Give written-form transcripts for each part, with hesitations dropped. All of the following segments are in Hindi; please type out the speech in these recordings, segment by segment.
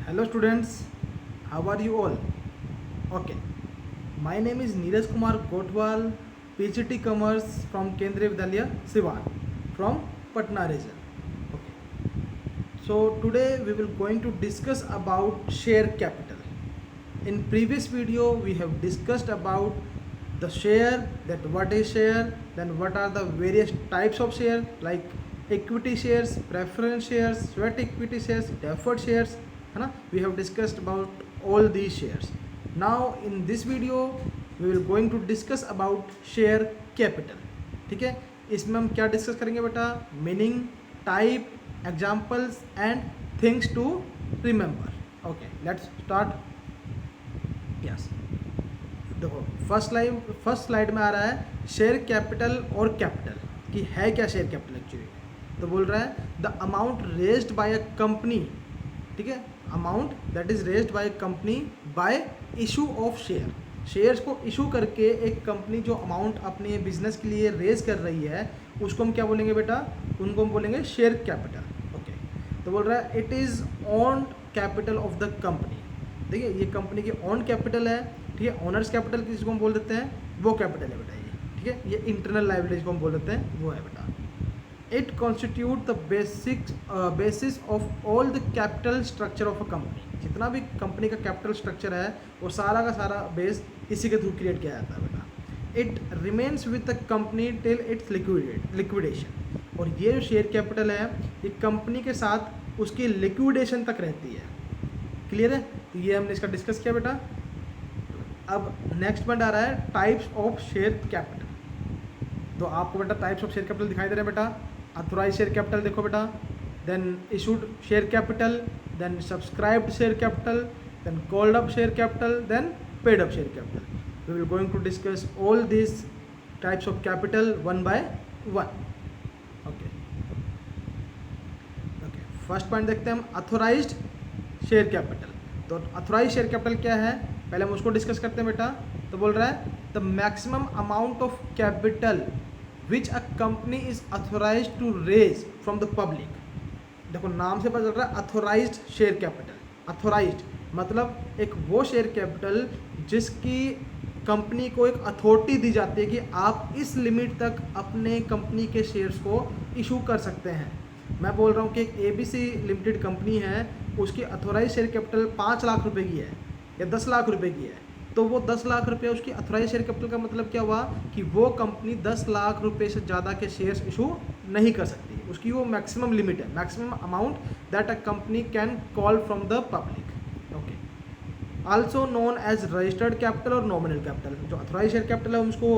Hello students, how are you all? Okay, my name is Neeraj Kumar Kotwal, PGT Commerce from Kendriya Vidyalaya, Siwan, from Patna region. Okay, so today we will going to discuss about share capital. In previous video we have discussed about the share, that what is share, then what are the various types of share like equity shares, preference shares, sweat equity shares, deferred shares, है ना. We have discussed about all these shares. Now in this video we will going to discuss about share capital. ठीक है, इसमें हम क्या डिस्कस करेंगे बेटा? Meaning, type, examples and things to remember. Okay, let's start. Yes, देखो फर्स्ट स्लाइड में आ रहा है शेयर कैपिटल और कैपिटल कि है क्या शेयर कैपिटल एक्चुअली. तो बोल रहा है the amount raised bye a company. ठीक है, amount that is raised bye a company by issue of share. Shares को इशू करके एक कंपनी जो अमाउंट अपने बिजनेस के लिए रेज कर रही है उसको हम क्या बोलेंगे बेटा? उनको हम बोलेंगे शेयर कैपिटल. ओके, तो बोल रहा है it is owned capital of the company. देखिए, ये कंपनी की ओन कैपिटल है. ठीक है, ओनर्स कैपिटल किसको हम बोल देते हैं? वो कैपिटल है बेटा ये. ठीक है, ये इंटरनल लायबिलिटीज को हम बोल देते हैं, वो है बेटा. It constitute the basis of all the capital structure of a company. जितना भी कंपनी का कैपिटल स्ट्रक्चर है वो सारा का सारा बेस इसी के थ्रू क्रिएट किया जाता है बेटा. It remains with the company till it's liquidation. और ये जो शेयर कैपिटल है ये कंपनी के साथ उसकी लिक्विडेशन तक रहती है. क्लियर है? तो ये हमने इसका डिस्कस किया बेटा. अब नेक्स्ट पॉइंट आ रहा है टाइप्स ऑफ शेयर कैपिटल. तो आपको बेटा टाइप्स ऑफ शेयर कैपिटल दिखाई दे रहे हैं बेटा. अथोराइज शेयर कैपिटल देखो बेटा, then issued share capital, then subscribed share capital, then called up share capital, then paid up share capital. We will going to discuss all this types of capital one by one. Okay okay, first point देखते हैं हम अथोराइज्ड शेयर कैपिटल. तो अथोराइज शेयर कैपिटल क्या है पहले हम उसको डिस्कस करते हैं बेटा. तो बोल रहा है the maximum amount of capital which a company is authorise to raise from the public. देखो नाम से पता चल रहा है अथोराइज्ड शेयर कैपिटल. अथोराइज्ड मतलब एक वो शेयर कैपिटल जिसकी कंपनी को एक अथॉरिटी दी जाती है कि आप इस लिमिट तक अपने कंपनी के शेयर्स को इशू कर सकते हैं. मैं बोल रहा हूँ कि एक ABC लिमिटेड कंपनी है, उसकी अथोराइज शेयर कैपिटल 5 लाख रुपए की है या 10 लाख रुपए की है. तो वो 10 लाख रुपये उसकी अथोराइज शेयर कैपिटल का मतलब क्या हुआ कि वो कंपनी 10 लाख रुपए से ज़्यादा के शेयर्स इशू नहीं कर सकती. उसकी वो मैक्सिमम लिमिट है, maximum amount that a company can call from the public. Okay, also known as registered capital और नॉमिनल कैपिटल. जो अथोराइज शेयर कैपिटल है उसको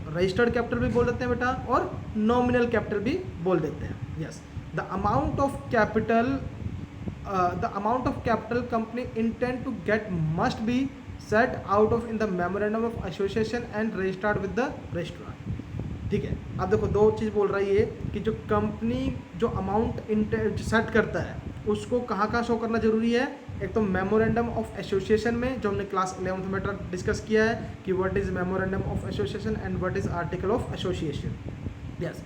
रजिस्टर्ड कैपिटल भी बोल देते हैं बेटा और नॉमिनल कैपिटल भी बोल देते हैं. Yes, the amount of capital company intend to get must be set out of in the memorandum of association and registered with the registrar. ठीक है, अब देखो दो चीज़ बोल रही है कि जो कंपनी जो अमाउंट सेट करता है उसको कहाँ कहाँ शो करना जरूरी है. एक तो मेमोरेंडम ऑफ एसोसिएशन में जो हमने क्लास 11th में डिस्कस किया है कि what is memorandum of association and what is article of association. Yes,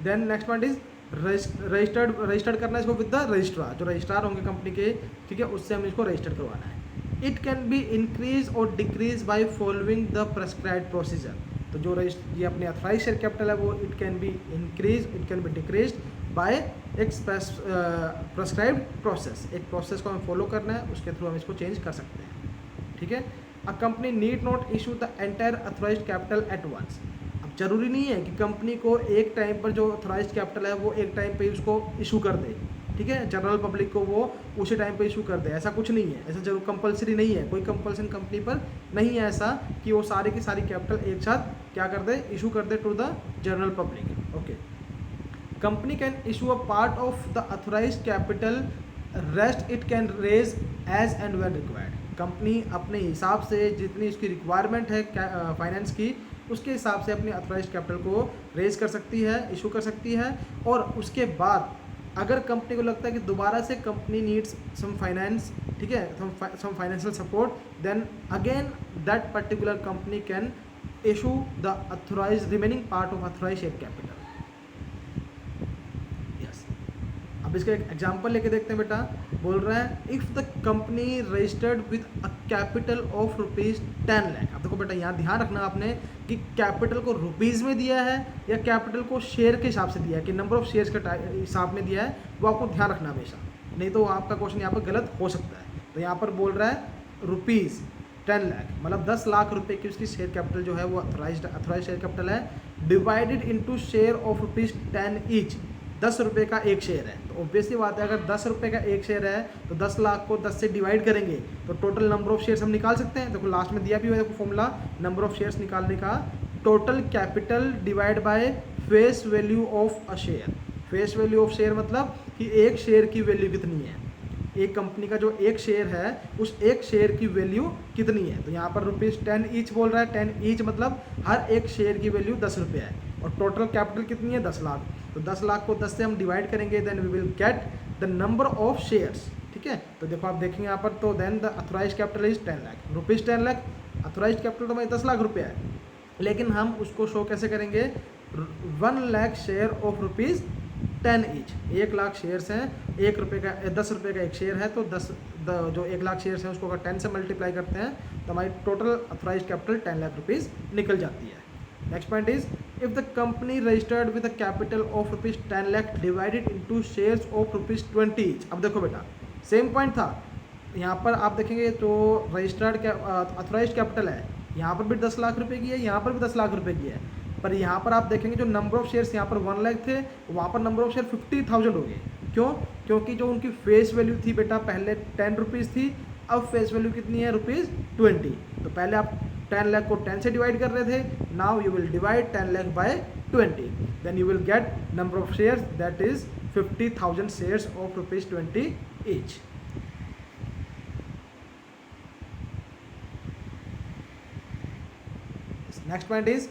then next point is registered करना है इसको विद द रजिस्ट्रार. जो रजिस्ट्रार होंगे कंपनी के, ठीक है, उससे हमें इसको रजिस्टर करवाना है. इट कैन बी इंक्रीज और decrease by following the prescribed procedure. तो जो ये अपने अथोराइज शेयर कैपिटल है वो it can be increase, it can be decrease by एक प्रेस्क्राइब्ड प्रोसेस. एक प्रोसेस को हमें फॉलो करना है, उसके थ्रू हम इसको चेंज कर सकते हैं. ठीक है, a company need not issue the entire authorised capital at once. अब जरूरी नहीं है कि कंपनी को एक टाइम पर जो अथोराइज्ड कैपिटल है वो एक टाइम पे उसको इशू कर दे. ठीक है, जनरल पब्लिक को वो उसी टाइम पे इशू कर दे, ऐसा कुछ नहीं है. ऐसा जरूर कंपलसरी नहीं है, कोई कंपल्सन कंपनी पर नहीं है ऐसा कि वो सारी की सारी कैपिटल एक साथ क्या कर दे, इशू कर दे to the general public. Okay, company can issue a part of the authorised capital, rest it can raise as and when required. Company अपने हिसाब से जितनी उसकी रिक्वायरमेंट है फाइनेंस की उसके हिसाब से अपनी अथोराइज्ड कैपिटल को रेज कर सकती है, इशू कर सकती है. और उसके बाद अगर कंपनी को लगता है कि दोबारा से कंपनी नीड्स सम फाइनेंस, ठीक है, some financial support, then again that particular company can issue the authorise remaining part of authorise share capital. Yes, अब अब इसका एक एग्जांपल लेके देखते हैं बेटा। बोल रहा है if the company registered with a capital of rupees 10 lakh. अब देखो बेटा यहाँ ध्यान रखना आपने कि कैपिटल को रुपीज़ में दिया है या कैपिटल को शेयर के हिसाब से दिया है, कि नंबर ऑफ शेयर्स के हिसाब में दिया है, वो आपको ध्यान रखना हमेशा, नहीं तो आपका क्वेश्चन यहाँ पर गलत हो सकता है। तो यहाँ पर बोल रहा है रुपीज़ 10 लाख, मतलब 10 लाख रुपए की उसकी शेयर कैपिटल जो है वो अथोराइज शेयर कैपिटल है, divided into share of rupees 10 each. 10 रुपये का एक शेयर है, तो ऑब्वियसली बात है अगर 10 रुपये का एक शेयर है तो 10 लाख को 10 से डिवाइड करेंगे तो टोटल नंबर ऑफ शेयर्स हम निकाल सकते हैं। देखो लास्ट में दिया भी हुआ है फॉर्मूला नंबर ऑफ शेयर्स निकालने का, total capital divide by face value of a share. Face value of share मतलब कि एक शेयर की वैल्यू कितनी है, एक कंपनी का जो एक शेयर है उस एक शेयर की वैल्यू कितनी है। तो यहाँ पर रुपीज़ 10 ईच बोल रहा है, 10 ईच मतलब हर एक शेयर की वैल्यू 10 रुपये है, और टोटल कैपिटल कितनी है 10 लाख। तो 10 लाख को 10 से हम डिवाइड करेंगे, then we will get the number of shares. ठीक है, तो देखो आप देखेंगे यहाँ पर, तो then the authorise capital is 10 lakh, rupees 10 lakh. Authorise capital तो भाई 10 लाख रुपये है, लेकिन हम उसको शो कैसे करेंगे, 1 lakh share of rupees 10 each. 1 lakh shares हैं, 1 रुपये का 10 रुपये का एक शेयर है, तो जो 1 लाख शेयर्स हैं उसको अगर 10 से मल्टीप्लाई करते हैं तो हमारी total authorise capital 10 lakh rupees निकल जाती है। Next point is if the company registered with a capital of rupees 10 lakh divided into shares of rupees 20 each. अब देखो बेटा सेम पॉइंट था, यहाँ पर आप देखेंगे तो रजिस्टर्ड अथोराइज कैपिटल है, यहाँ पर भी 10 लाख रुपये की है, यहाँ पर भी 10 लाख रुपये की है, पर यहाँ पर आप देखेंगे जो नंबर ऑफ शेयर्स यहाँ पर 1 लाख थे, वहाँ पर नंबर ऑफ शेयर 50,000 हो गए। क्यों? क्योंकि जो उनकी फेस वैल्यू थी बेटा पहले 10 रुपीज़ थी, अब फेस वैल्यू कितनी है रुपीज़ 20। तो पहले आप 10 लाख को 10 से डिवाइड कर रहे थे, now you will divide 10 lakh by 20, then you will get number of shares that is 50,000 shares of rupees 20 each. Next point is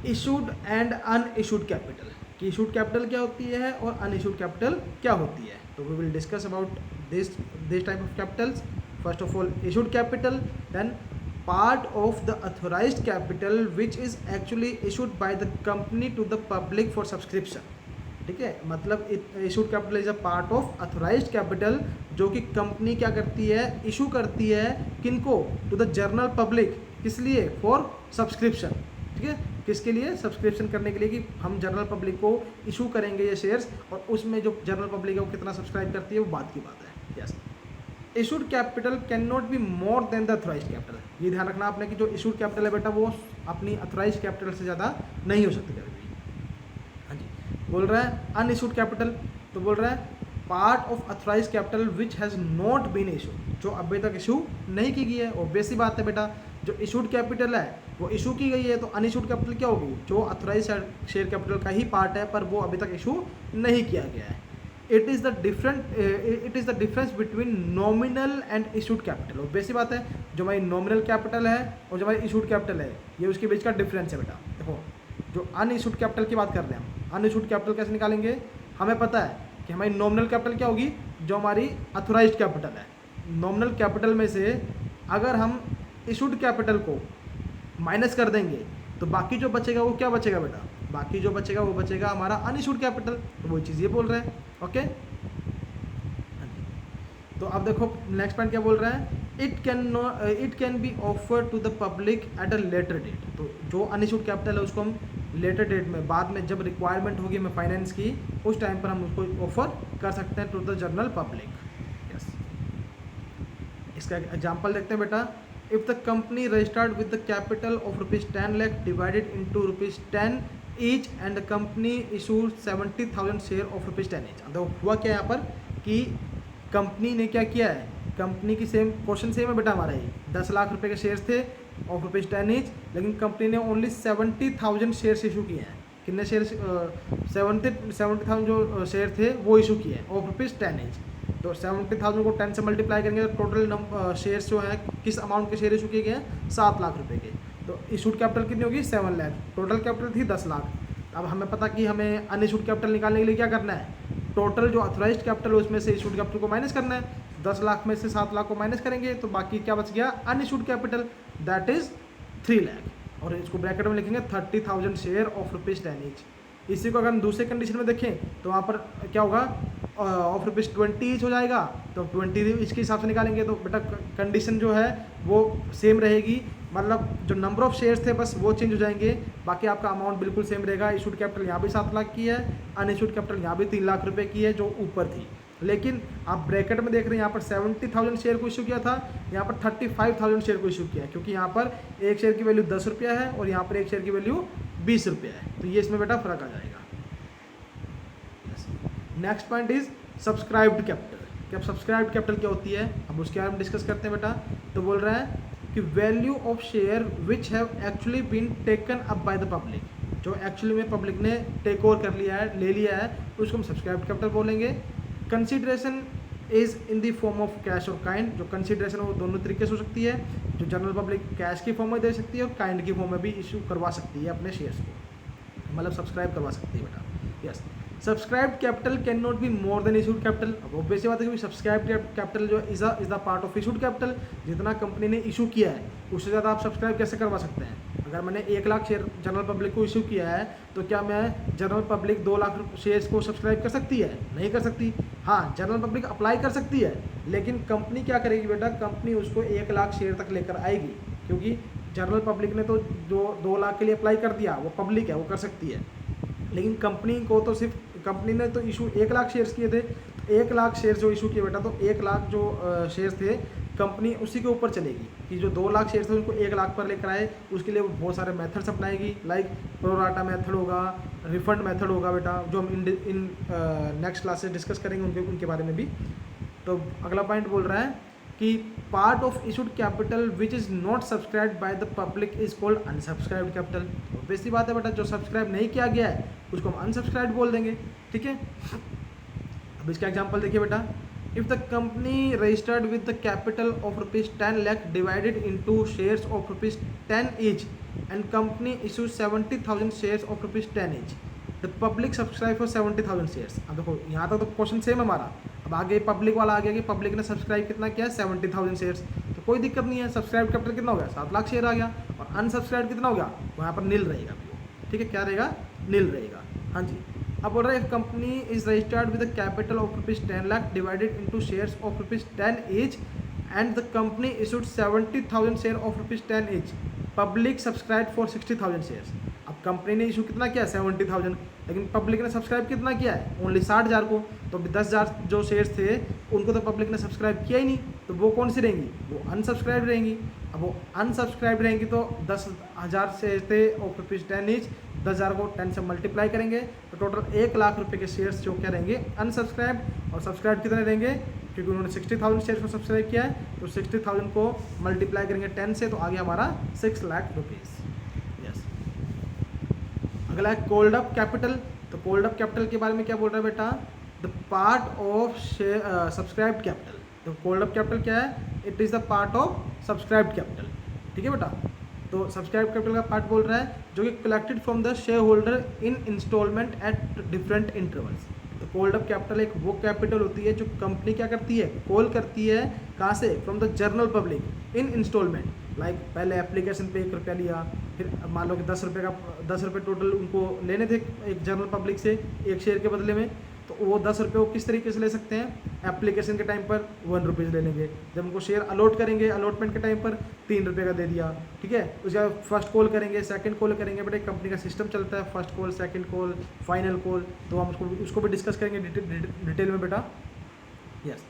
issued and unissued capital, कि इशूड कैपिटल क्या होती है और अनइशूड कैपिटल क्या होती है। तो we will discuss about this type of capitals. First of all issued capital, then part of the authorised capital which is actually issued by the company to the public for subscription. ठीक है, मतलब issued capital is a part of authorised capital, जो कि कंपनी क्या करती है, इशू करती है किनको, टू द जनरल पब्लिक, किस लिए, फॉर सब्सक्रिप्शन। ठीक है, किसके लिए, सब्सक्रिप्शन करने के लिए, कि हम जनरल पब्लिक को इशू करेंगे ये शेयर्स, और उसमें जो जनरल पब्लिक है वो कितना सब्सक्राइब करती है वो बात की बात है। Yes, issued capital can not be more than the authorised capital. ये ध्यान रखना आपने कि जो इशूड कैपिटल है बेटा वो अपनी अथोराइज्ड कैपिटल से ज़्यादा नहीं हो सकती कभी भी। हाँ जी, बोल रहा है अनइशूड कैपिटल, तो बोल रहा है part of authorised capital which has not been issue, जो अभी तक इशू नहीं की गई है। ऑब्वियसली बात है बेटा, जो इशूड कैपिटल है वो इशू की गई है, तो अनइशूड कैपिटल क्या होगी, जो अथोराइज शेयर कैपिटल का ही पार्ट है पर वो अभी तक इशू नहीं किया गया है। It is the difference between nominal and issued capital. Obviously बात है, जो हमारी नॉमिनल कैपिटल है और जो हमारी इशूड कैपिटल है ये उसके बीच का डिफरेंस है बेटा। देखो जो अनइशूड कैपिटल की बात कर रहे हैं हम, अनइशूड कैपिटल कैसे निकालेंगे, हमें पता है कि हमारी नॉमिनल कैपिटल क्या होगी, जो हमारी अथोराइज्ड कैपिटल है। नॉमिनल कैपिटल में से अगर हम इशूड कैपिटल को माइनस कर देंगे तो बाकी जो बचेगा वो क्या बचेगा बेटा, बाकी जो बचेगा वो बचेगा हमारा अनइशूड कैपिटल। तो वो चीज़ ये बोल रहे हैं। ओके, तो अब देखो नेक्स्ट पॉइंट क्या बोल रहा है, it can be offer to the public at a later date. तो जो अनइशूड कैपिटल है उसको हम लेटर डेट में, बाद में जब रिक्वायरमेंट होगी हमें फाइनेंस की, उस टाइम पर हम उसको ऑफर कर सकते हैं to the general public. Yes, इसका एग्जाम्पल देखते हैं बेटा। If the company registered with the capital of rupees 10 lakh divided into rupees 10 each and the company issued 70,000 share of rupees 10 each। तो हुआ क्या यहाँ पर कि कंपनी ने क्या किया है, कंपनी की सेम क्वेश्चन सेम है बेटा हमारा, ये 10 लाख रुपए के शेयर्स थे ऑफ रुपीज़ 10 ईच, लेकिन कंपनी ने ओनली 70,000 शेयर्स इशू किए हैं। कितने शेयर्स, 70,000 जो शेयर थे वो इशू किए हैं ऑफ रुपीज़ 10 ईच। तो 70,000 को 10 से मल्टीप्लाई करेंगे तो टोटल शेयर्स जो है किस अमाउंट के शेयर इशू किए गए हैं, 7 लाख रुपए के। तो इशूड कैपिटल कितनी होगी, 7 लाख, टोटल कैपिटल थी 10 लाख। अब हमें पता कि हमें अनइशूड कैपिटल निकालने के लिए क्या करना है, टोटल जो अथोराइज्ड कैपिटल है उसमें से इशूड कैपिटल को माइनस करना है। 10 लाख में से 7 लाख को माइनस करेंगे तो बाकी क्या बच गया, unissued capital, that is 3 lakh, और इसको ब्रैकेट में लिखेंगे 30,000 शेयर ऑफ रुपीज़ 10 ईच। इसी को अगर हम दूसरे कंडीशन में देखें तो वहाँ पर क्या होगा, ऑफ रुपीज़ 20 ईच हो जाएगा, तो 20 ईच के हिसाब से निकालेंगे तो बेटा कंडीशन जो है वो सेम रहेगी, मतलब जो नंबर ऑफ शेयर्स थे बस वो चेंज हो जाएंगे, बाकी आपका अमाउंट बिल्कुल सेम रहेगा। इशूड कैपिटल यहाँ भी 7 लाख की है, अनइशूड कैपिटल यहाँ भी 3 लाख रुपए की है जो ऊपर थी, लेकिन आप ब्रैकेट में देख रहे हैं यहाँ पर 70,000 शेयर को इशू किया था, यहाँ पर 35,000 शेयर को इशू किया है, क्योंकि यहाँ पर एक शेयर की वैल्यू 10 रुपया है और यहाँ पर एक शेयर की वैल्यू 20 रुपया है, तो ये इसमें बेटा फर्क आ जाएगा। Next point is subscribed capital. क्या सब्सक्राइब्ड कैपिटल क्या होती है, अब उसके बारे में डिस्कस करते हैं बेटा। तो बोल रहा है कि value of share which have actually been taken up by the public, जो एक्चुअली में पब्लिक ने टेक ओवर कर लिया है, ले लिया है, उसको हम सब्सक्राइब्ड कैपिटल बोलेंगे। Consideration is in the form of cash और काइंड, जो कंसिडरेशन वो दोनों तरीके से हो सकती है, जो जनरल पब्लिक कैश की फॉर्म में दे सकती है और काइंड की फॉर्म में भी इशू करवा सकती है अपने शेयर्स को, मतलब सब्सक्राइब करवा सकती है बेटा। Yes, subscribed capital can not be more than issued capital. अब ऑब्वियस बात है कि सब्सक्राइब्ड कैपिटल जो is the part of issued capital, जितना कंपनी ने इशू किया है उससे ज़्यादा आप सब्सक्राइब कैसे करवा सकते हैं। अगर मैंने 1 लाख शेयर जनरल पब्लिक को इशू किया है तो क्या मैं जनरल पब्लिक 2 लाख शेयर्स को सब्सक्राइब कर सकती है? नहीं कर सकती। हाँ, जनरल पब्लिक अप्लाई कर सकती है, लेकिन कंपनी क्या करेगी बेटा, कंपनी उसको 1 लाख शेयर तक लेकर आएगी, क्योंकि जनरल पब्लिक ने तो जो 2 लाख के लिए अप्लाई कर दिया वो पब्लिक है, वो कर सकती है, लेकिन कंपनी को तो सिर्फ, कंपनी ने तो इशू 1 लाख शेयर्स किए थे, 1 लाख शेयर जो इशू किए बेटा, तो 1 लाख जो शेयर्स थे कंपनी उसी के ऊपर चलेगी कि जो 2 लाख शेयर्स थे उनको 1 लाख पर लेकर आए, उसके लिए वो बहुत सारे मेथड्स अपनाएगी, लाइक प्रोराटा मेथड होगा, रिफंड मेथड होगा बेटा, जो हम इन नेक्स्ट क्लासेस डिस्कस करेंगे उनके बारे में भी। तो अगला पॉइंट बोल रहा है कि part of issued capital which is not subscribed by the public is called unsubscribed capital. वैसी बात है बेटा, जो सब्सक्राइब नहीं किया गया है उसको हम अनसब्सक्राइब्ड बोल देंगे, ठीक है। अब इसका एग्जांपल देखिए बेटा, if the company registered with the capital of ₹10 lakh divided into shares of ₹10 each and company issue 70,000 shares of ₹10 each, the public subscribe for 70,000 shares. अब देखो यहाँ तक तो क्वेश्चन सेम है हमारा, अब आगे पब्लिक वाला आ गया कि पब्लिक ने सब्सक्राइब कितना किया है, 70,000 शेयर्स, तो कोई दिक्कत नहीं है। सब्सक्राइब कैपिटल कितना हो गया, 7 लाख शेयर आ गया, और अनसब्सक्राइब कितना हो गया, वहाँ पर नील रहेगा, ठीक है, क्या रहेगा, नील रहेगा। हाँ जी, अब बोल रहा है company is registered with the capital of ₹10 lakh divided into shares of ₹10 each and the company issued 70,000 share of ₹10 each, public subscribe for 60,000 shares. अब कंपनी ने इशू कितना किया, 70,000, लेकिन पब्लिक ने सब्सक्राइब कितना किया है, ओनली 60,000 को, तो 10,000 जो शेयर्स थे उनको तो पब्लिक ने सब्सक्राइब किया ही नहीं, तो वो कौन सी रहेंगी, वो अनसब्सक्राइब रहेंगी। अब वो अनसब्सक्राइब रहेंगी तो 10,000 शेयर थे और ₹10 ईच, 10,000 को 10 से मल्टीप्लाई करेंगे तो टोटल 1 लाख रुपए के शेयर्स जो क्या रहेंगे, अनसब्सक्राइब। और सब्सक्राइब कितने रहेंगे, क्योंकि उन्होंने 60,000 शेयर्स को सब्सक्राइब किया है, तो 60,000 को मल्टीप्लाई करेंगे 10 से, तो आ गया हमारा 6 लाख रुपीज़। यस, अगला है कोल्ड अप कैपिटल। तो कोल्ड अप कैपिटल के बारे में क्या बोल रहा है बेटा, the part of subscribed capital. तो कोल्ड अप कैपिटल क्या है, it is the part of subscribed capital, ठीक है बेटा। तो सब्सक्राइब कैपिटल का पार्ट बोल रहा है जो कि collected from the share holder in instalment at different intervals. तो कोल्ड अप कैपिटल एक वो कैपिटल होती है जो कंपनी क्या करती है, कॉल करती है, कहाँ से, from the general public in instalment, like पहले एप्लीकेशन पे 1 रुपया लिया, फिर मान लो कि 10 रुपये टोटल उनको लेने थे एक जनरल पब्लिक से एक शेयर के बदले में, तो वो 10 रुपये वो किस तरीके से ले सकते हैं, एप्लीकेशन के टाइम पर 1 रुपीज़ ले लेंगे, जब उनको शेयर अलॉट करेंगे अलॉटमेंट के टाइम पर 3 रुपये का दे दिया, ठीक है। उसके बाद फर्स्ट कॉल करेंगे, सेकंड कॉल करेंगे, बट एक कंपनी का सिस्टम चलता है, first call, second call, final call, तो हम उसको भी डिस्कस करेंगे डिटेल में बेटा। यस,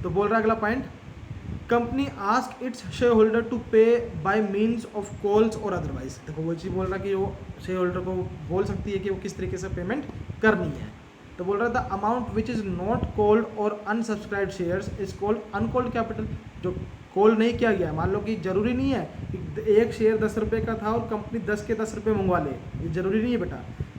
तो बोल रहा है अगला point, company ask its share holder to pay by means of calls और अदरवाइज। देखो वो चीज़ बोल रहा है कि वो शेयर होल्डर को बोल सकती है कि वो किस तरीके से पेमेंट करनी है। तो बोल रहा था amount which is not called or unsubscribed shares is called uncalled capital. जो कॉल नहीं किया गया, मान लो कि जरूरी नहीं है कि एक शेयर 10 रुपये का था और कंपनी 10 के 10 रुपये मंगवा ले, ये जरूरी नहीं है बेटा।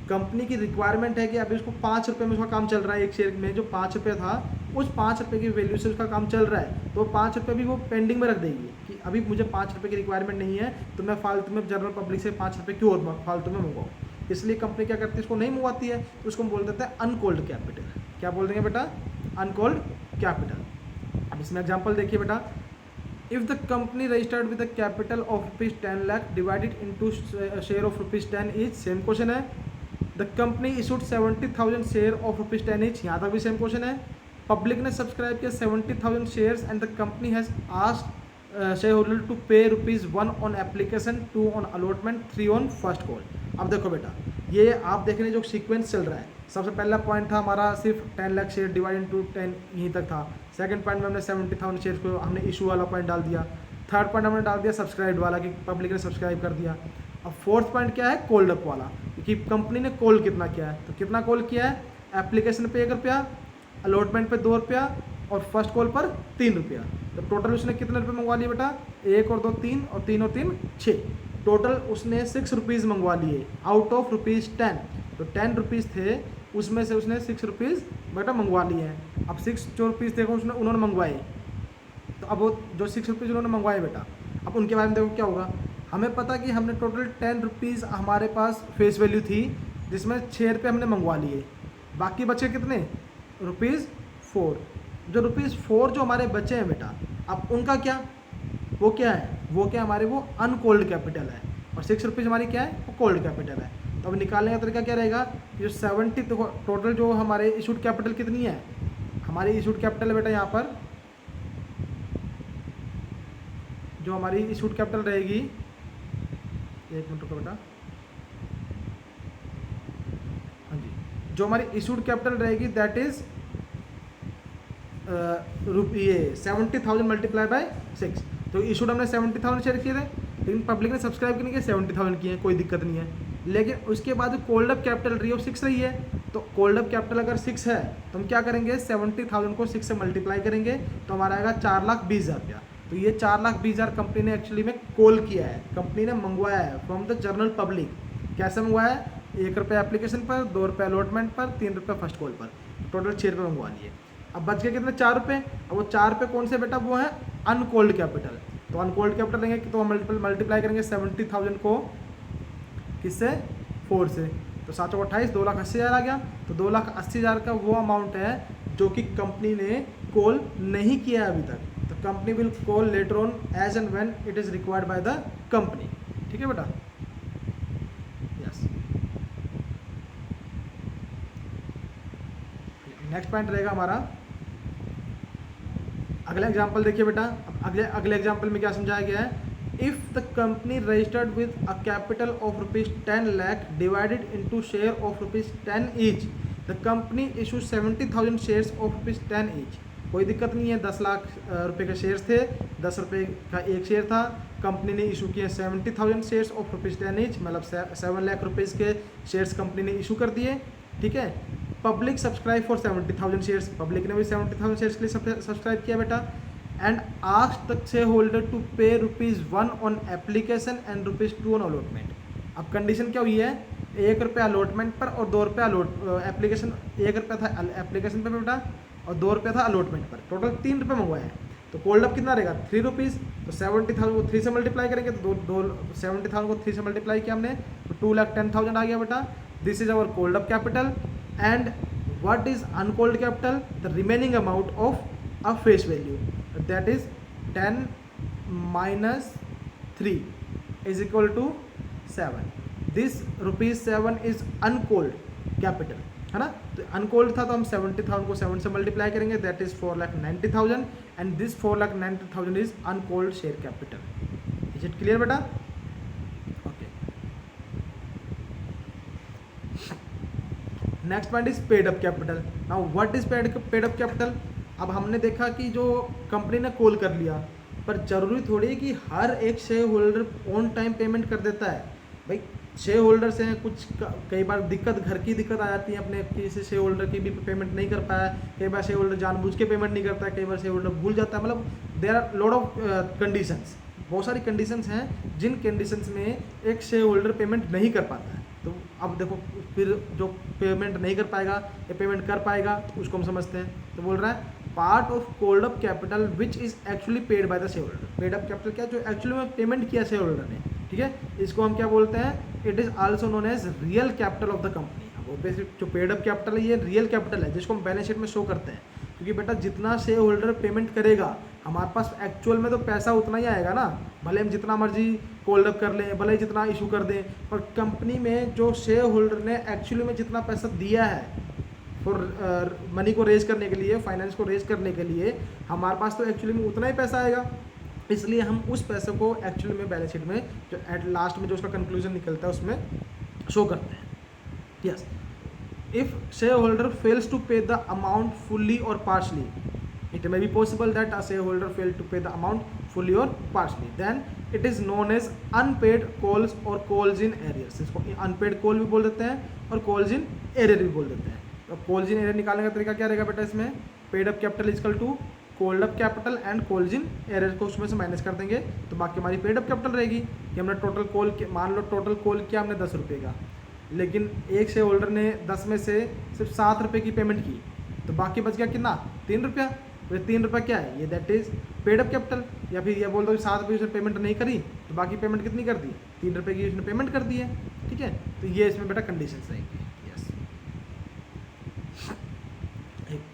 कंपनी की रिक्वायरमेंट है कि अभी उसको 5 रुपये में उसका काम चल रहा है, एक शेयर में जो 5 रुपये था उस 5 रुपये की वैल्यू से उसका काम चल रहा है, तो 5 रुपये भी वो पेंडिंग में रख देगी कि अभी मुझे 5 रुपये की रिक्वायरमेंट नहीं है, तो मैं फालतू में जनरल पब्लिक से 5 रुपये क्यों और फालतू में मंगवाऊँ। इसलिए कंपनी क्या करती है, उसको नहीं मंगवाती है, तो उसको हम बोल देते हैं अनकॉल्ड कैपिटल। क्या बोल देंगे बेटा, अनकॉल्ड कैपिटल। अब इसमें एग्जांपल देखिए बेटा, if the company registered with the capital of ₹10 lakh divided into share of ₹10 each, same question है, the company issued 70,000 share of rupees 10 each, यहाँ तक भी सेम क्वेश्चन है। पब्लिक ने सब्सक्राइब किया 70,000 shares and the company has asked share holder to pay ₹1 on application, 2 on allotment, 3 on first call. अब देखो बेटा, ये आप देख रहे हैं जो सीक्वेंस चल रहा है, सबसे पहला पॉइंट था हमारा सिर्फ 10 लाख शेयर डिवाइड इंटू 10 यहीं तक था। सेकंड पॉइंट में हमने 70,000 शेयर को हमने इशू वाला पॉइंट डाल दिया। थर्ड पॉइंट हमने डाल दिया सब्सक्राइब वाला कि पब्लिक ने सब्सक्राइब कर दिया। अब फोर्थ पॉइंट क्या है, कोल्ड अप वाला, कि कंपनी ने कॉल कितना किया है। तो कितना कॉल किया है, एप्लीकेशन पे 1 रुपया, अलॉटमेंट पे 2 रुपया और फर्स्ट कॉल पर 3 रुपया। तो टोटल उसने कितने रुपये मंगवा लिए बेटा, 1 और 2 3 और 3 और 3 6, टोटल उसने 6 रुपीज़ मंगवा लिए आउट ऑफ ₹10। तो 10 रुपीज़ थे, उसमें से उसने 6 रुपीज़ बेटा मंगवा लिए हैं। अब 6 जो रुपीज़ देखो उन्होंने मंगवाए, तो अब वो जो 6 रुपीज़ उन्होंने मंगवाए बेटा, अब उनके बारे में देखो क्या होगा। हमें पता कि हमने टोटल 10 रुपीज़ हमारे पास फेस वैल्यू थी, जिसमें 6 रुपये हमने मंगवा लिए, बाकी बचे कितने, ₹4। जो ₹4 जो हमारे बचे हैं बेटा, अब उनका क्या, वो क्या है, वो क्या हमारे वो अनकोल्ड कैपिटल है, और 6 रुपीज़ हमारी क्या है, वो कोल्ड कैपिटल है। तो अब निकालने का तरीका क्या रहेगा, जो 70 तो टोटल जो हमारे इशूड कैपिटल कितनी है, हमारी इशूड कैपिटल है बेटा यहाँ पर, जो हमारी इशूड कैपिटल रहेगी, 1 मिनट रुको बेटा, हाँ जी, जो हमारी इशूड कैपिटल रहेगी दैट इज ये 70,000 मल्टीप्लाई बाय 6। तो इशूड हमने 70,000 शेयर किए थे, लेकिन पब्लिक ने सब्सक्राइब नहीं किया, 70,000 किए, कोई दिक्कत नहीं है। लेकिन उसके बाद कोल्ड अप कैपिटल रही है 6 रही है, तो कोल्ड अप कैपिटल अगर 6 है तो हम क्या करेंगे, 70,000 को 6 से मल्टीप्लाई करेंगे तो हमारा आएगा 4,20,000 रुपया। तो ये 4,20,000 कंपनी ने एक्चुअली में कॉल किया है, कंपनी ने मंगवाया है फ्रॉम द जनरल पब्लिक। कैसे मंगवाया है, 1 रुपया एप्लीकेशन पर, 2 रुपये अलॉटमेंट पर, 3 रुपये फर्स्ट कॉल पर, टोटल 6 रुपये मंगवा लिए। अब बच गए कितने, 4 रुपये। अब वो 4 रुपये कौन से बेटा, वो है अनकोल्ड कैपिटल। तो अनकोल्ड कैपिटल लेंगे तो हम मल्टीप्लाई करेंगे 70,000 को किससे, 4 से, तो 7 और 28, 2,80,000 आ गया। तो 2,80,000 का वो अमाउंट है जो कि कंपनी ने कॉल नहीं किया अभी तक। तो company will call later on as and when it is required by the company. ठीक है बेटा, यस। नेक्स्ट पॉइंट रहेगा हमारा, अगला एग्जाम्पल देखिए बेटा। अब अगले एग्जाम्पल में क्या समझाया गया है, if the company registered with a capital of ₹10 lakh divided into share of ₹10 each, the company issue 70,000 shares of ₹10 each. कोई दिक्कत नहीं है, 10 लाख रुपए के शेयर्स थे, 10 रुपये का एक शेयर था, कंपनी ने इशू किए 70,000 शेयर्स ऑफ ₹10 ईच, मतलब 7 लाख रुपीज़ के शेयर्स कंपनी ने इशू कर दिए। ठीक है, public subscribe for 70,000 shares, public ने भी 70,000 शेयर्स के लिए सब्सक्राइब किया बेटा। And asked the share holder to pay ₹1 on application and ₹2 on allotment. अब कंडीशन क्या हुई है, 1 रुपया अलॉटमेंट पर और 2 रुपया एप्लीकेशन, 1 रुपया था एप्लीकेशन पर बेटा और 2 रुपया था अलॉटमेंट पर, टोटल 3 रुपये मंगवाया है। तो कोल्ड अप कितना रहेगा, 3 रुपीज़। तो 70,000 को 3 से मल्टीप्लाई करेंगे, तो 70,000 को 3 से मल्टीप्लाई किया हमने, तो 2,10,000 आ गया बेटा। This is our called up capital. And what is uncalled capital, the remaining amount of a face value, that is 10 minus 3 is equal to 7। This ₹7 is uncalled capital, है ना। तो अनकोल्ड था तो हम 70,000 को 7 से मल्टीप्लाई करेंगे, that is 4,90,000 and this 4,90,000 is uncalled share capital. Is it clear बेटा, okay. Next point is paid up capital. Now what is paid up capital. अब हमने देखा कि जो कंपनी ने कॉल कर लिया, पर जरूरी थोड़ी है कि हर एक share holder on time payment कर देता है। भाई शेयर होल्डर्स हैं, कुछ कई बार घर की दिक्कत आ जाती है, अपने किसी शेयर होल्डर की भी पेमेंट नहीं कर पाया, कई बार शेयर होल्डर जानबूझ के पेमेंट नहीं करता है, कई बार शेयर होल्डर भूल जाता है, मतलब there are lot of conditions, बहुत सारी कंडीशंस हैं जिन कंडीशंस में एक शेयर होल्डर पेमेंट नहीं कर पाता है। तो अब देखो फिर जो पेमेंट नहीं कर पाएगा या पेमेंट कर पाएगा उसको हम समझते हैं। तो बोल रहा है part of cold up capital which is actually paid by the share holder. Paid up capital क्या, जो एक्चुअली में पेमेंट किया शेयर होल्डर ने, ठीक है, इसको हम क्या बोलते हैं, it is also known as real capital of the company. अब ऑब्वियसली जो पेड अप कैपिटल है ये रियल कैपिटल है जिसको हम बैलेंस शीट में शो करते हैं, क्योंकि बेटा जितना शेयर होल्डर पेमेंट करेगा हमारे पास एक्चुअल में तो पैसा उतना ही आएगा ना, भले हम जितना मर्जी कोल्ड अप कर लें, भले ही जितना इशू कर दें, पर कंपनी में जो शेयर होल्डर ने एक्चुअली में जितना पैसा दिया है फॉर मनी को रेज करने के लिए, फाइनेंस को रेज करने के लिए, हमारे पास तो एक्चुअली में उतना ही पैसा आएगा। इसलिए हम उस पैसे को एक्चुअली में बैलेंस शीट में जो एट लास्ट में जो उसका कंक्लूजन निकलता है उसमें शो करते हैं। Yes, if share holder fails to pay the amount fully और partially, it may be possible that a shareholder failed to pay the amount fully or partially, then it is known as unpaid calls or calls in arrears। इसको unpaid call भी बोल देते हैं और calls in arrear भी बोल देते हैं। तो calls in arrear निकालने का तरीका क्या रहेगा बेटा, इसमें paid up capital equal to called up capital and calls in arrear को उसमें से माइनस कर देंगे, तो बाकी हमारी पेड अप कैपिटल रहेगी। कि हमने टोटल कॉल, मान लो टोटल कॉल किया हमने 10 रुपये का, लेकिन एक शेयर होल्डर ने 10 में से सिर्फ 7 रुपये की पेमेंट की, तो बाकी बच गया कितना, 3 रुपया। तो 3 रुपया क्या है, ये that is paid up capital. या फिर ये बोल दो 7 रुपये उसने पेमेंट नहीं करी, तो बाकी पेमेंट कितनी कर दी, 3 रुपये की उसने पेमेंट कर दी है। ठीक है, तो ये इसमें बेटा कंडीशन रहेंगे। यस,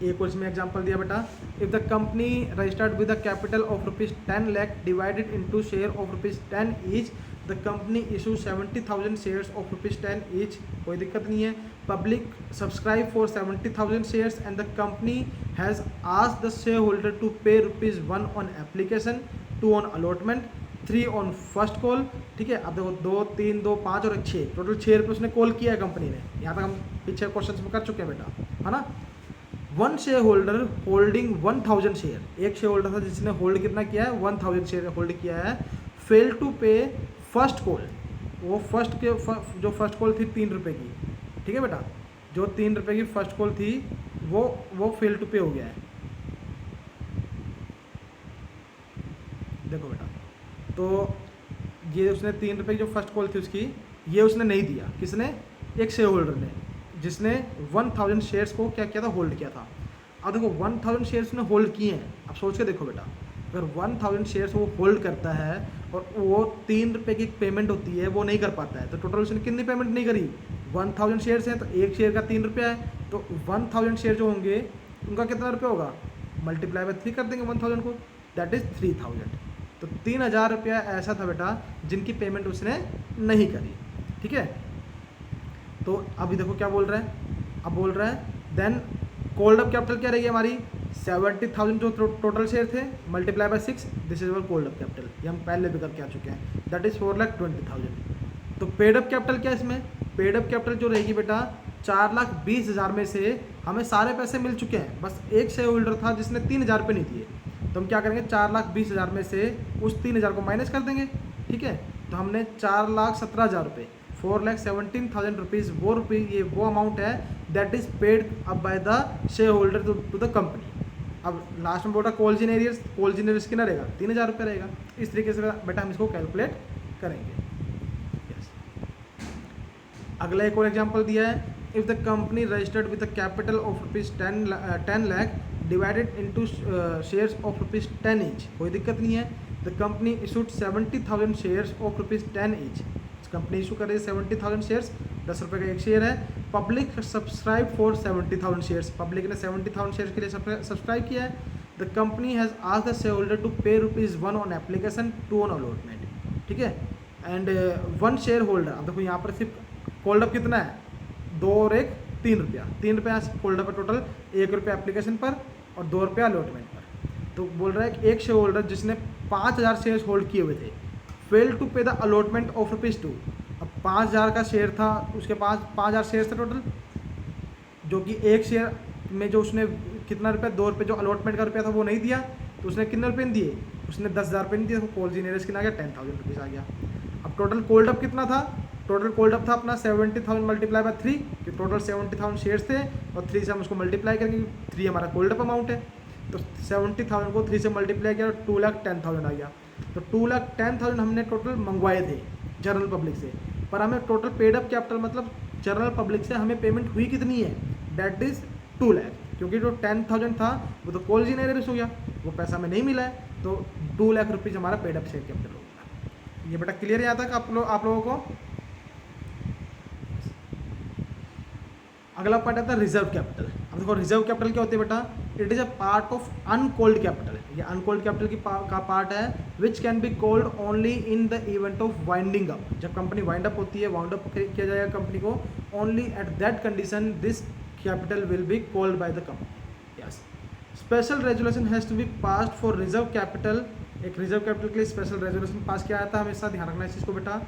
एक और इसमें एग्जांपल दिया बेटा, if the company registered with the capital of ₹10 lakh divided into share of ₹10 each, the company issue 70,000 shares of ₹10 each, कोई दिक्कत नहीं है। Public subscribe for 70,000 shares and the company has asked the share holder to pay ₹1 on application, 2 on allotment, 3 on first call. ठीक है, अब देखो 2, 3, 2, 5 और 6, टोटल 6 रुपये उसने कॉल किया है कंपनी ने। यहाँ तक हम पीछे क्वेश्चन में कर चुके हैं बेटा, है ना। 1 शेयर होल्डर होल्डिंग 1000 शेयर, एक शेयर होल्डर था जिसने होल्ड कितना किया है, 1000 शेयर होल्ड किया है, फेल टू पे फर्स्ट कॉल, वो जो फर्स्ट कॉल थी 3 रुपये की, ठीक है बेटा, जो 3 रुपये की फर्स्ट कॉल थी वो फेल टू पे हो गया है। देखो बेटा, तो ये उसने 3 रुपये की जो फर्स्ट कॉल थी उसकी, ये उसने नहीं दिया, किसने, एक शेयर होल्डर ने, जिसने 1000 शेयर्स को क्या किया था, होल्ड किया था। अब देखो 1000 शेयर्स ने होल्ड किए हैं, अब सोच के देखो बेटा, अगर 1000 शेयर्स वो होल्ड करता है और वो 3 रुपये की पेमेंट होती है वो नहीं कर पाता है, तो टोटल उसने कितनी पेमेंट नहीं करी, 1000 शेयर्स हैं तो एक शेयर का 3 रुपया है, तो 1000 शेयर जो होंगे उनका कितना रुपया होगा, मल्टीप्लाई बाय 3 कर देंगे 1000 को, दैट इज़ 3000। तो 3000 रुपया ऐसा था बेटा जिनकी पेमेंट उसने नहीं करी। ठीक है, तो अभी देखो क्या बोल रहा है, अब बोल रहा है देन कोल्ड अप कैपिटल क्या रहेगी हमारी, 70,000 जो टोटल शेयर थे multiply by 6, this is our cold up capital, ये हम पहले भी करके आ चुके हैं, दैट इज 4,20,000। तो पेड अप कैपिटल क्या है इसमें, पेड अप कैपिटल जो रहेगी बेटा 4,20,000 में से हमें सारे पैसे मिल चुके हैं, बस एक शेयर होल्डर था जिसने 3,000 रुपये नहीं दिए, तो हम क्या करेंगे 4,20,000 में से उस 3,000 को माइनस कर देंगे। ठीक है, तो हमने 4,17,000 रुपये, 4,17,000 रुपीज़ वो रुपये, ये वो अमाउंट है that is paid up by the share holder to the company. अब लास्ट में बोल रहा calls in arrears, calls in arrears कितना रहेगा, 3,000 रुपये रहेगा। इस तरीके से बेटा हम इसको कैलकुलेट करेंगे। यस, अगला एक और एग्जांपल दिया है, if the company registered with the capital of ₹10 lakh divided into shares of ₹10 each, कोई दिक्कत नहीं है। The company issued 70,000 shares of ₹10 each, company issue कर रही है 70,000 शेयर्स, 10 रुपये का एक शेयर है। Public subscribe for 70,000 shares, public ने 70,000 शेयर्स के लिए सब्सक्राइब किया है। The company has asked the share holder to pay ₹1 on application, 2 on allotment. ठीक है, एंड 1 शेयर होल्डर, अब देखो यहाँ पर सिर्फ होल्ड अप कितना है, 2 और 1 3 रुपया, 3 रुपया होल्ड अप है टोटल, 1 रुपया एप्लीकेशन पर और 2 रुपया अलॉटमेंट पर। तो बोल रहा है कि एक शेयर होल्डर जिसने 5,000 शेयर्स होल्ड किए हुए थे, fail to pay the allotment of ₹2। अब 5,000 का शेयर था, उसके पास 5,000 शेयर थे टोटल, जो कि एक शेयर में जो उसने कितना रुपया, 2 रुपये जो अलॉटमेंट का रुपया था वो नहीं दिया, तो उसने कितने रुपये नहीं दिए, उसने 10,000 रुपये नहीं दिए, तो कॉल्स इन एरियर्स कितना आ गया, 10,000 रुपीज़ आ गया। अब टोटल कोल्ड अप कितना था, टोटल कोल्ड अप था अपना 70,000 मल्टीप्लाई बाय 3, कि टोटल 70,000 शेयर्स थे और 3 से हम उसको मल्टीप्लाई करेंगे, 3 हमारा कोल्ड अप अमाउंट है, तो 70,000 को 3 से मल्टीप्लाई किया तो 2,10,000 आ गया। तो 2,10,000 हमने टोटल मंगवाए थे जनरल पब्लिक से, पर हमें टोटल पेड अप कैपिटल मतलब जनरल पब्लिक से हमें पेमेंट हुई कितनी है, दैट इज़ 2 लाख, क्योंकि जो 10,000 था वो तो कॉल्स इन एरियर्स हो गया, वो पैसा हमें नहीं मिला है, तो 2 लाख रुपीज़ हमारा पेड अप शेयर कैपिटल हो गया। ये बेटा क्लियर है यहाँ तक आप लोगों को। अगला पॉइंट आता है रिजर्व कैपिटल। अब देखो रिजर्व कैपिटल क्या होती है बेटा, it is a part of uncalled capital, ये अनकॉल्ड कैपिटल का पार्ट है, which can be called only in the event of winding up. जब कंपनी वाइंड अप होती है, वाइंड अप किया जाएगा कंपनी को, only at that condition this capital will be called by the company. Yes, special resolution has to be passed for reserve capital. एक रिजर्व कैपिटल के लिए स्पेशल रेजोल्यूशन पास किया जाता है, हमेशा ध्यान रखना इस चीज़ को बेटा।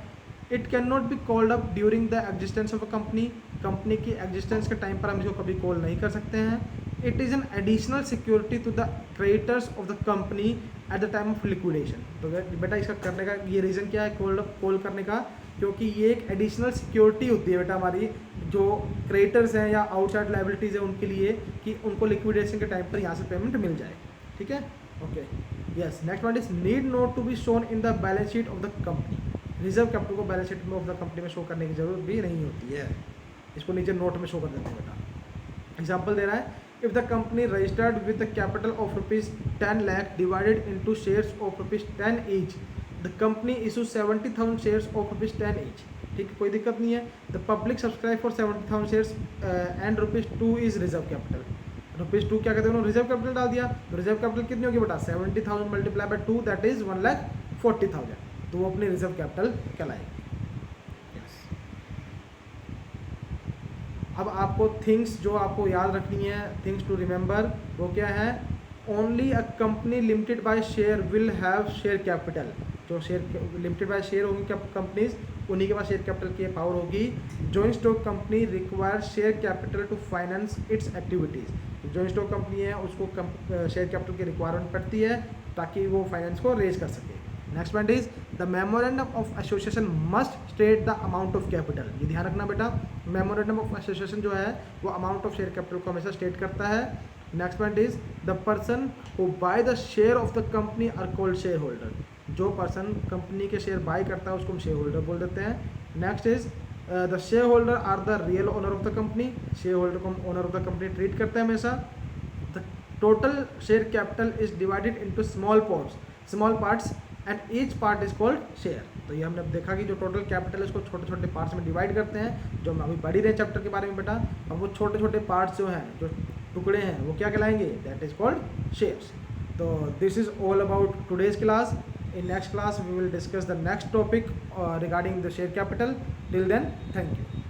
It can not be called up during the existence of a company, company की एग्जिस्टेंस के टाइम पर हम इसको कभी कॉल नहीं कर सकते हैं। It is an additional security to the creditors of the company at the time of liquidation. तो बेटा इसका करने का ये रीज़न क्या है कॉल करने का, क्योंकि ये एक एडिशनल सिक्योरिटी होती है बेटा हमारी जो क्रेडिटर्स हैं या आउटसाइड लाइबिलिटीज़ हैं उनके लिए, कि उनको लिक्विडेशन के टाइम पर यहाँ से पेमेंट मिल जाए। ठीक है, okay. Yes, next one is need not to be shown in the balance sheet of the company. Reserve capital को बैलेंस शीट में ऑफ द कंपनी में शो करने की जरूरत भी नहीं होती है, इसको नीचे नोट में शो कर देते हैं बेटा। एग्जाम्पल दे रहा है, if the company registered with the capital of ₹10 lakh divided into shares of ₹10 each, the company issue 70,000 shares of ₹10 each. ठीक है, कोई दिक्कत नहीं है। The public subscribe for 70,000 shares and ₹2 is reserve capital. ₹2 क्या कहते हैं, उन्होंने रिजर्व कैपिटल डाल दिया, तो रिजर्व कैपिटल कितनी होगी बेटा 70,000 मल्टीप्लाई बाय 2 दैट इज 1,40,000, तो वो अपनी रिजर्व कैपिटल कहलाएगी। अब आपको थिंग्स जो आपको याद रखनी है, थिंग्स टू रिमेंबर, वो क्या है, only a company limited by share will have share capital. जो शेयर लिमिटेड बाय शेयर होंगी कंपनीज, उन्हीं के पास शेयर कैपिटल की पावर होगी। Joint stock company require share capital to finance its activities. Joint stock company है उसको शेयर कैपिटल की रिक्वायरमेंट पड़ती है ताकि वो फाइनेंस को रेज कर सके। Next point is the memorandum of association must state the amount of capital. ये ध्यान रखना बेटा, मेमोरेंडम ऑफ एसोसिएशन जो है वो अमाउंट ऑफ शेयर कैपिटल को हमेशा स्टेट करता है। Next point is the person who buy the share of the company are called share holder. जो पर्सन कंपनी के शेयर बाय करता है उसको हम शेयर होल्डर बोल देते हैं। Next is the share holder are the real owner of the company. Share holder को हम owner of the company treat करते हैं हमेशा। The total share capital is divided into small parts and each part is called share. तो ये हमने देखा कि जो टोटल कैपिटल है उसको छोटे छोटे पार्ट्स में डिवाइड करते हैं, जो हम अभी पढ़ ही रहे चैप्टर के बारे में बेटा। अब वो छोटे छोटे पार्ट्स जो हैं, जो टुकड़े हैं, वो क्या कहलाएंगे, दैट इज कॉल्ड शेयर्स। तो this is all about today's class. In next class we will discuss the next topic regarding the share capital. Till then, thank you.